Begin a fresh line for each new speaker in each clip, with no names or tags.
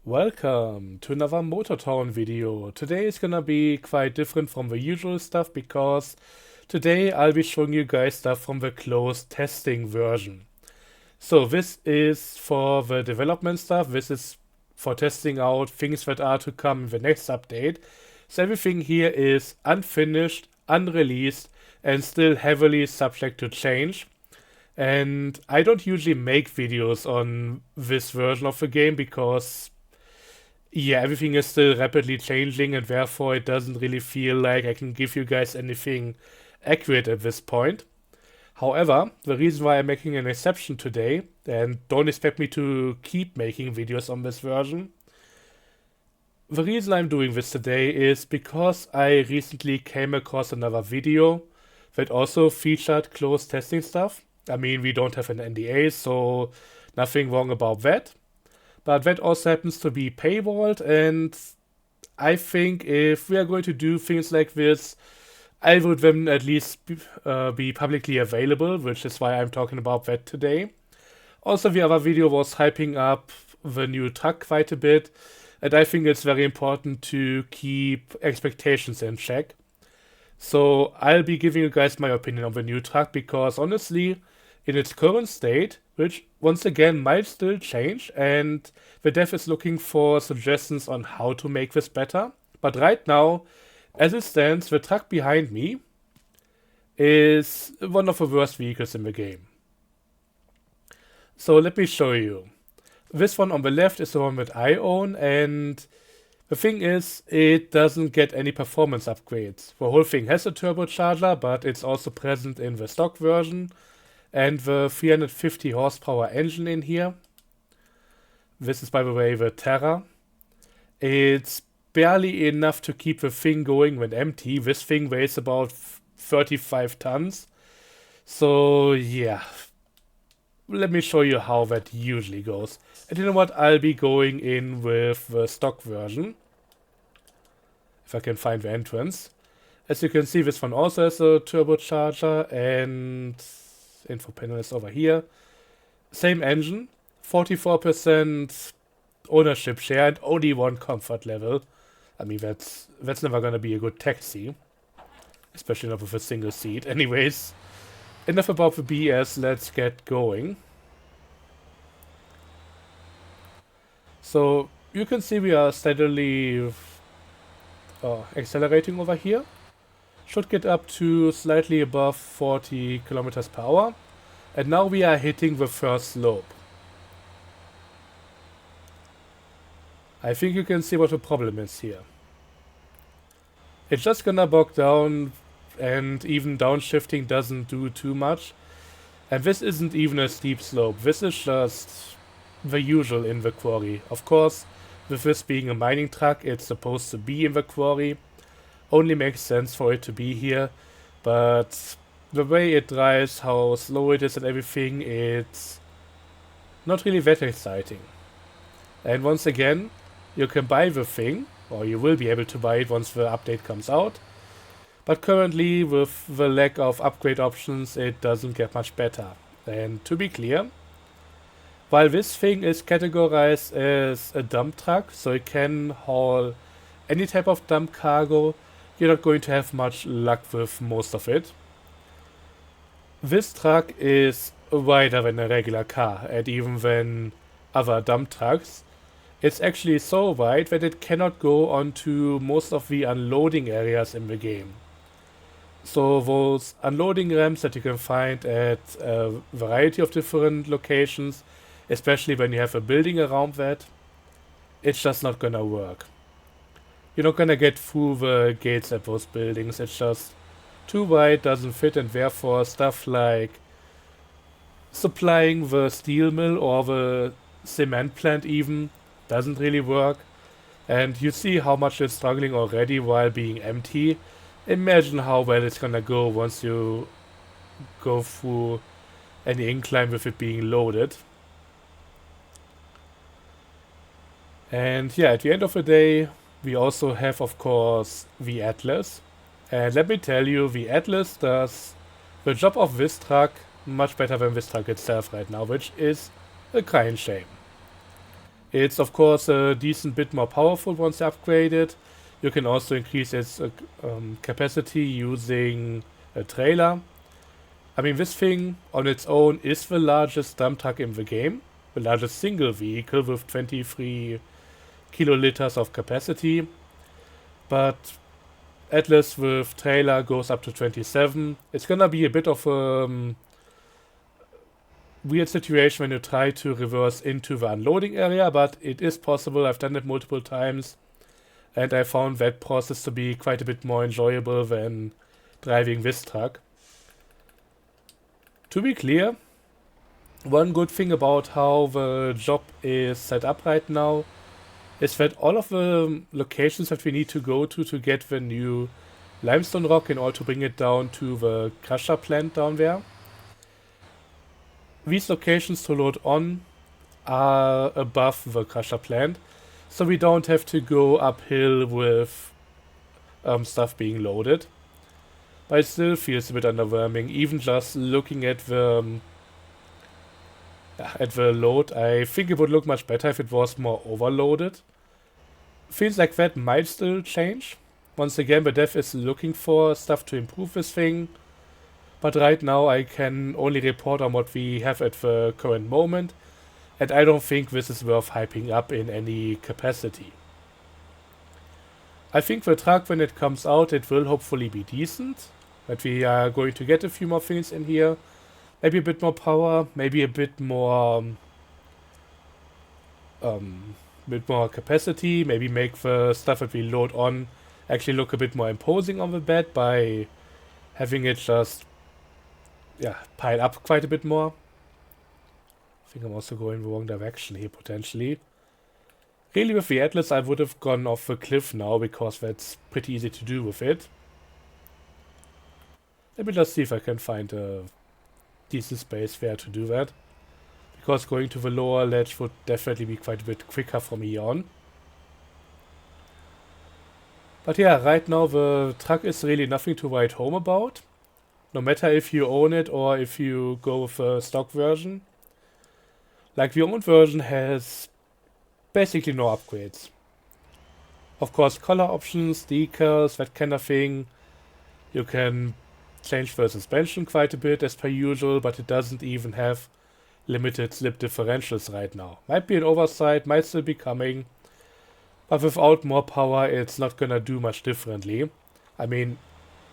Welcome to another MotorTown video. Today is gonna be quite different from the usual stuff because today I'll be showing you guys stuff from the closed testing version. So this is for the development stuff. This is for testing out things that are to come in the next update. So everything here is unfinished, unreleased, and still heavily subject to change. And I don't usually make videos on this version of the game because everything is still rapidly changing, and therefore it doesn't really feel like I can give you guys anything accurate at this point. However, the reason why I'm making an exception today, and don't expect me to keep making videos on this version, the reason I'm doing this today is because I recently came across another video that also featured closed testing stuff. I mean, we don't have an NDA, so nothing wrong about that. But that also happens to be paywalled, and I think if we are going to do things like this, I would then at least be publicly available, which is why I'm talking about that today. Also, the other video was hyping up the new truck quite a bit, and I think it's very important to keep expectations in check. So I'll be giving you guys my opinion on the new truck because honestly, in its current state, which once again might still change, and the dev is looking for suggestions on how to make this better. But right now, as it stands, the truck behind me is one of the worst vehicles in the game. So let me show you. This one on the left is the one that I own, and the thing is, it doesn't get any performance upgrades. The whole thing has a turbocharger, but it's also present in the stock version. And the 350 horsepower engine in here. This is, by the way, the Terra. It's barely enough to keep the thing going when empty. This thing weighs about 35 tons. So, yeah. Let me show you how that usually goes. And you know what? I'll be going in with the stock version. If I can find the entrance. As you can see, this one also has a turbocharger, and info panel is over here. Same engine, 44% ownership share, and only one comfort level. I mean, that's never gonna be a good taxi, especially not with a single seat. Anyways, enough about the BS. Let's get going. So you can see we are steadily accelerating over here. Should get up to slightly above 40 kilometers per hour. And now we are hitting the first slope. I think you can see what the problem is here. It's just gonna bog down, and even downshifting doesn't do too much. And this isn't even a steep slope. This is just the usual in the quarry. Of course, with this being a mining truck, it's supposed to be in the quarry. Only makes sense for it to be here, but the way it drives, how slow it is and everything, it's not really that exciting. And once again, you can buy the thing, or you will be able to buy it once the update comes out, but currently with the lack of upgrade options, it doesn't get much better. And to be clear, while this thing is categorized as a dump truck, so it can haul any type of dump cargo, you're not going to have much luck with most of it. This truck is wider than a regular car, and even than other dump trucks. It's actually so wide that it cannot go onto most of the unloading areas in the game. So those unloading ramps that you can find at a variety of different locations, especially when you have a building around that, it's just not gonna work. You're not gonna get through the gates at those buildings. It's just too wide, doesn't fit, and therefore stuff like supplying the steel mill or the cement plant even doesn't really work. And you see how much it's struggling already while being empty. Imagine how well it's gonna go once you go through any incline with it being loaded. And yeah, at the end of the day, we also have, of course, the Atlas. And let me tell you, the Atlas does the job of this truck much better than this truck itself right now, which is a kind shame. It's of course a decent bit more powerful once you upgrade it. You can also increase its capacity using a trailer. I mean, this thing on its own is the largest dump truck in the game. The largest single vehicle with 23 kiloliters of capacity. But Atlas with trailer goes up to 27. It's gonna be a bit of a weird situation when you try to reverse into the unloading area, but it is possible. I've done it multiple times, and I found that process to be quite a bit more enjoyable than driving this truck. To be clear, one good thing about how the job is set up right now is that all of the locations that we need to go to get the new limestone rock in order to bring it down to the crusher plant down there, these locations to load on are above the crusher plant, so we don't have to go uphill with stuff being loaded. But it still feels a bit underwhelming, even just looking at the load. I think it would look much better if it was more overloaded. Feels like that might still change. Once again, the dev is looking for stuff to improve this thing. But right now I can only report on what we have at the current moment. And I don't think this is worth hyping up in any capacity. I think the truck, when it comes out, it will hopefully be decent. But we are going to get a few more things in here. Maybe a bit more power, maybe a bit more capacity, maybe make the stuff that we load on actually look a bit more imposing on the bed by having it just pile up quite a bit more. I think I'm also going the wrong direction here potentially. Really with the Atlas I would have gone off the cliff now because that's pretty easy to do with it. Let me just see if I can find a decent space there to do that. Because going to the lower ledge would definitely be quite a bit quicker from here on. But yeah, right now the truck is really nothing to write home about. No matter if you own it or if you go with a stock version. Like the owned version has basically no upgrades. Of course, color options, decals, that kind of thing. You can change the suspension quite a bit as per usual, but it doesn't even have limited slip differentials right now. Might be an oversight, might still be coming, but without more power it's not gonna do much differently. I mean,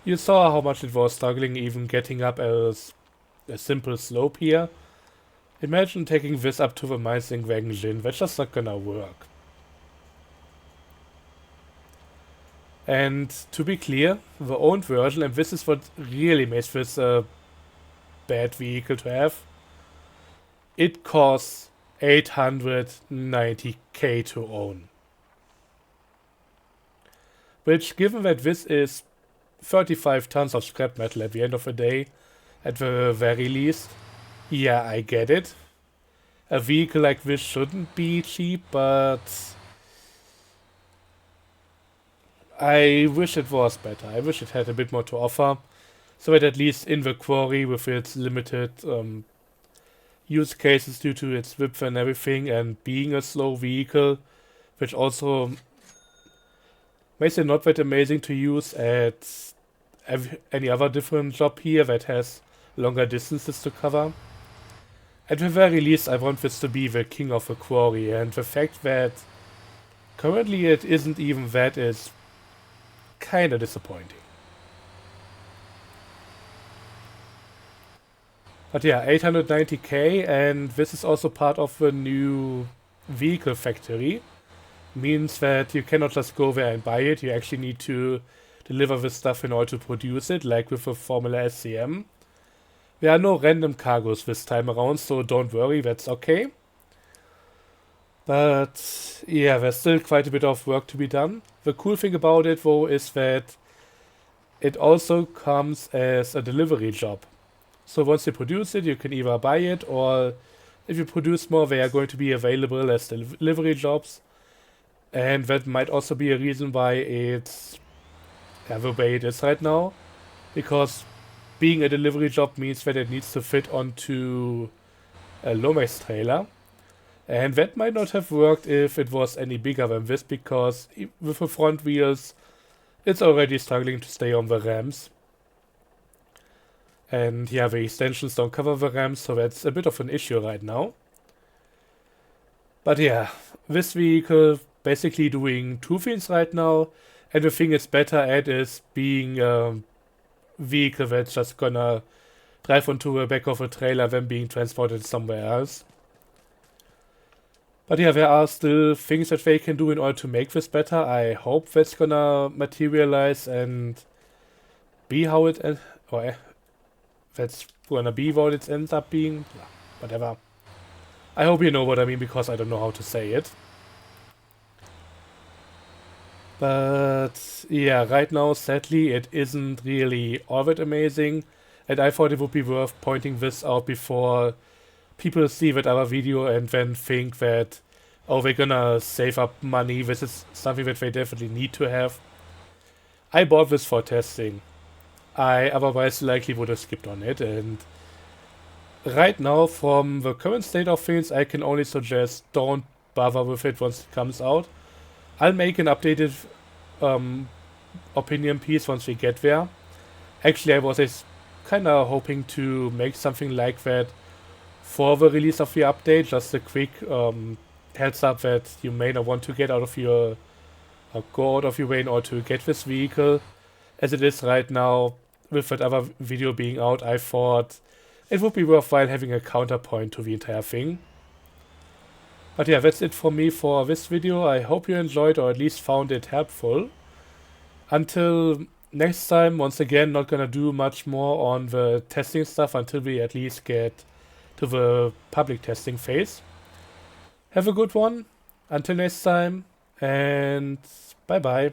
you saw how much it was struggling even getting up as a simple slope here. Imagine taking this up to the Meißing Wagon Jin, that's just not gonna work. And to be clear, the owned version, and this is what really makes this a bad vehicle to have, it costs 890k to own. Which, given that this is 35 tons of scrap metal at the end of the day, at the very least, yeah, I get it. A vehicle like this shouldn't be cheap, but I wish it was better. I wish it had a bit more to offer, so that at least in the quarry with its limited use cases due to its width and everything, and being a slow vehicle, which also makes it not that amazing to use at any other different job here that has longer distances to cover. At the very least, I want this to be the king of the quarry, and the fact that currently it isn't even that is kinda disappointing. But yeah, 890k, and this is also part of the new vehicle factory. Means that you cannot just go there and buy it, you actually need to deliver this stuff in order to produce it, like with the Formula SCM. There are no random cargoes this time around, so don't worry, that's okay. But yeah, there's still quite a bit of work to be done. The cool thing about it though is that it also comes as a delivery job. So once you produce it, you can either buy it, or if you produce more, they are going to be available as delivery jobs. And that might also be a reason why it's the way it is right now. Because being a delivery job means that it needs to fit onto a Lomax trailer. And that might not have worked if it was any bigger than this, because with the front wheels, it's already struggling to stay on the ramps. And yeah, the extensions don't cover the ramps, so that's a bit of an issue right now. But yeah, this vehicle basically doing two things right now, and the thing it's better at is being a vehicle that's just gonna drive onto the back of a trailer than being transported somewhere else. But yeah, there are still things that they can do in order to make this better. I hope that's gonna materialize and be how it or that's gonna be what it ends up being. Yeah, whatever. I hope you know what I mean, because I don't know how to say it. But yeah, right now, sadly, it isn't really all that amazing. And I thought it would be worth pointing this out before people see that other video and then think that, oh, they're gonna save up money. This is something that they definitely need to have. I bought this for testing. I otherwise likely would have skipped on it. And right now, from the current state of things, I can only suggest don't bother with it once it comes out. I'll make an updated opinion piece once we get there. Actually, I was kind of hoping to make something like that for the release of the update, just a quick heads up that you may not want to get out of your go out of your way in order to get this vehicle. As it is right now, with that other video being out, I thought it would be worthwhile having a counterpoint to the entire thing. But yeah, that's it for me for this video. I hope you enjoyed or at least found it helpful. Until next time, once again, not gonna do much more on the testing stuff until we at least get to the public testing phase. Have a good one. Until next time, and bye bye.